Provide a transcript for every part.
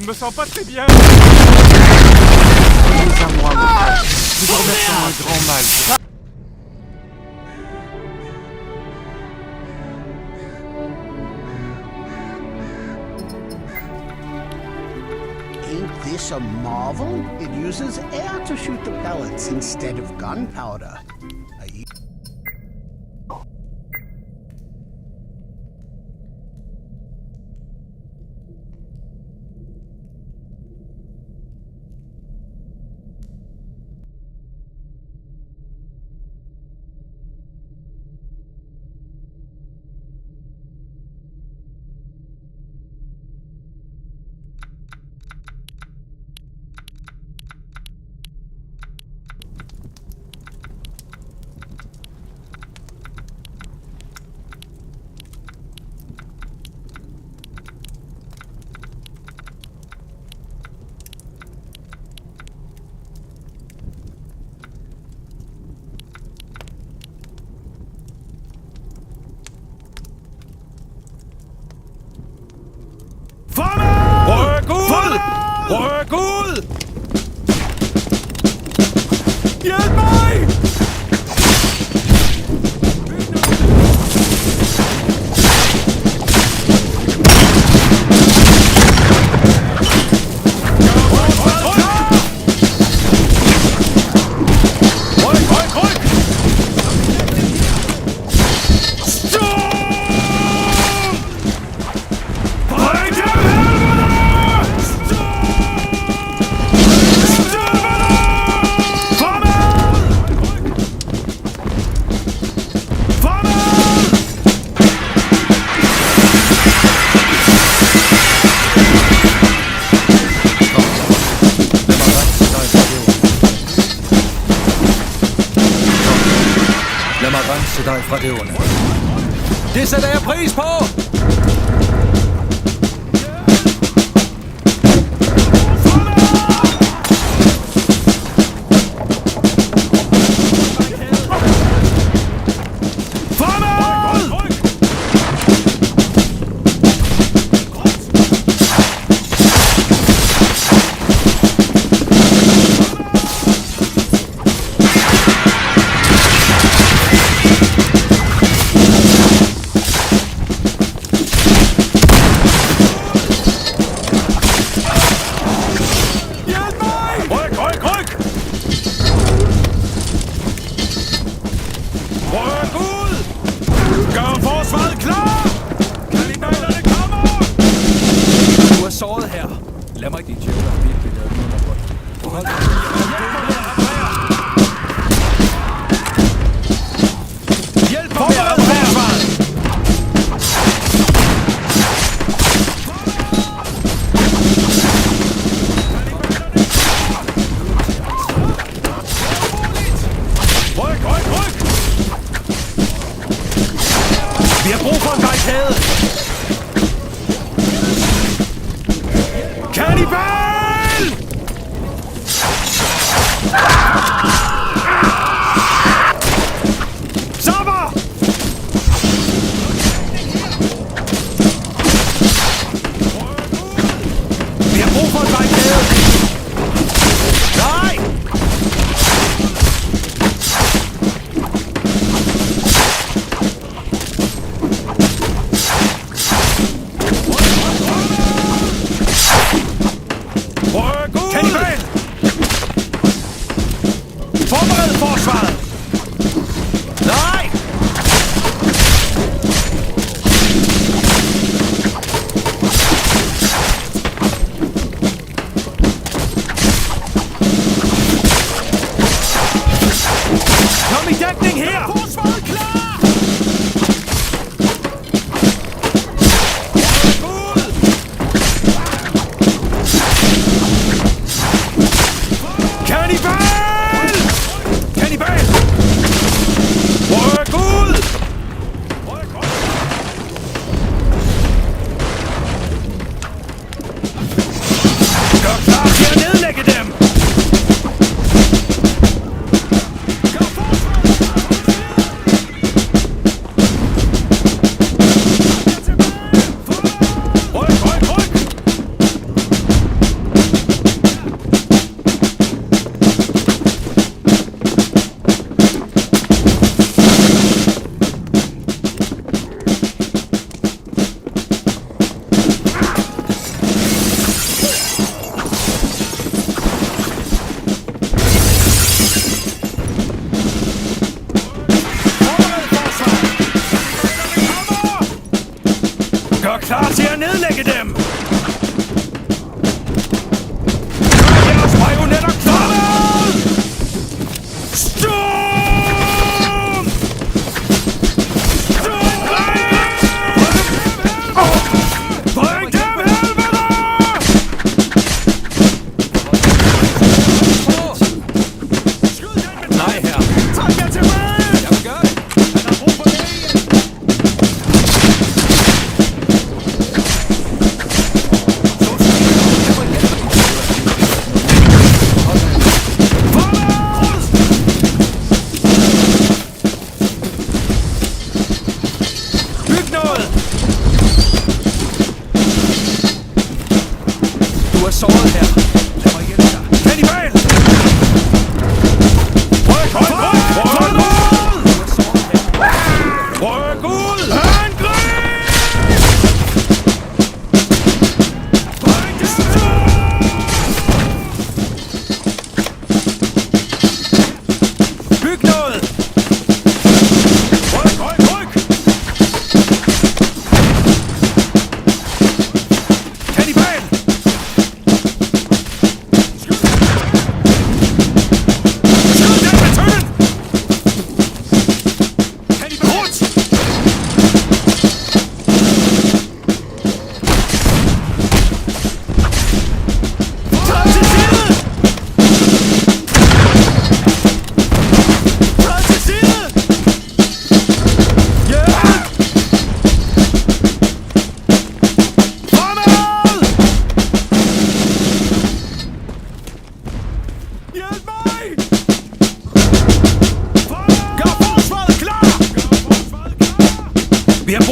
me sens pas très bien. C'est à moi, mon frère. Nous traversons un grand mal. Ain't this a marvel? It uses air to shoot the pellets instead of gunpowder. Ryk ud! Ryk ud! Hjælp mig! Lad mig rense dig fra det onde. Det sætter jeg pris på! Såret her. Lad mig dit tjævler virkelig lade mig godt. Hjælp mig med adfærdsvaret! Ryk! Vi har brug for en barrikade! Kannibal!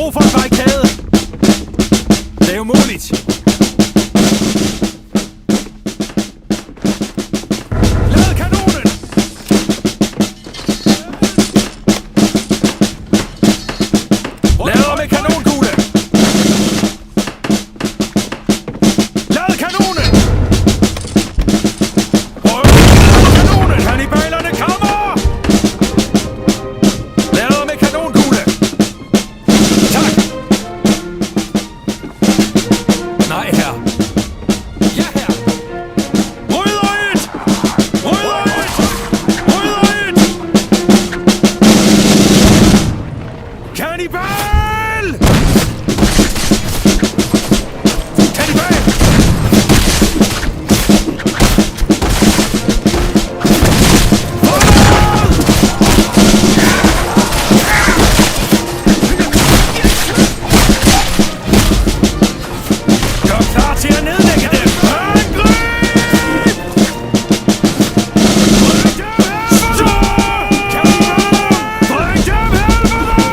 brug for en barrikade. Det er umuligt. Lad kanonen! Lader med kanonkugle! Lad kanonen! Kanonen! Kannibalerne kommer! Lader med kanonkugle! Tak! Nej, her. Ja, her! Rydder et! Rydder et! Rydder et! Kannibal! Kannibal! Gør klar til at nedlægge dem! Angrib! Bring dem helvede! Kannibal! Bring dem helvede!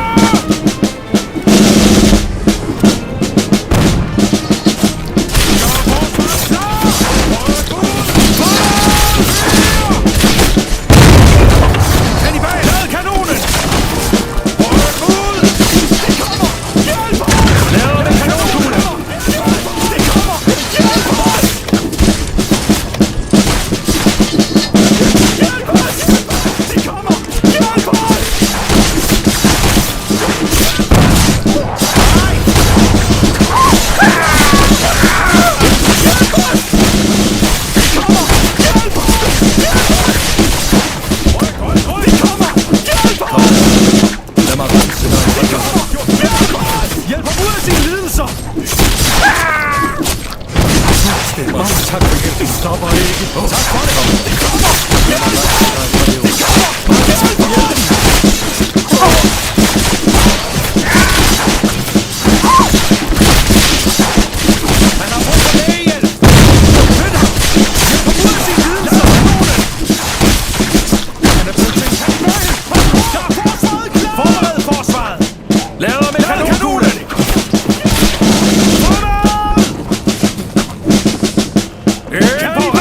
Kannibal, lad kanonen! Ryk ud! Det kommer! Hjælp os! Lader med kanonkugle! Det kommer! Hjælp os! Hjælp os! Det kommer! Hjælp os! Nej! Hjælp os! Det kommer! Hjælp os! Ryk, ryk, ryk! Det kommer! Hjælp os! Lad mig rense dig. Hjælp os! Hjælp ham ud af sine lidelser! Mange tak for hjælp. Det stopper ikke. Tak for det! Det kommer! Hjælp os! Det kommer! Hjælp os! Han har brug for lægehjælp! Flyt ham! Hjælp ham ud af sine lidelser! Han er blevet til en kannibal! Der er forsvaret klar! Forbered forsvaret! Lader med kanonkuglen! Fremad! Hjælp ham!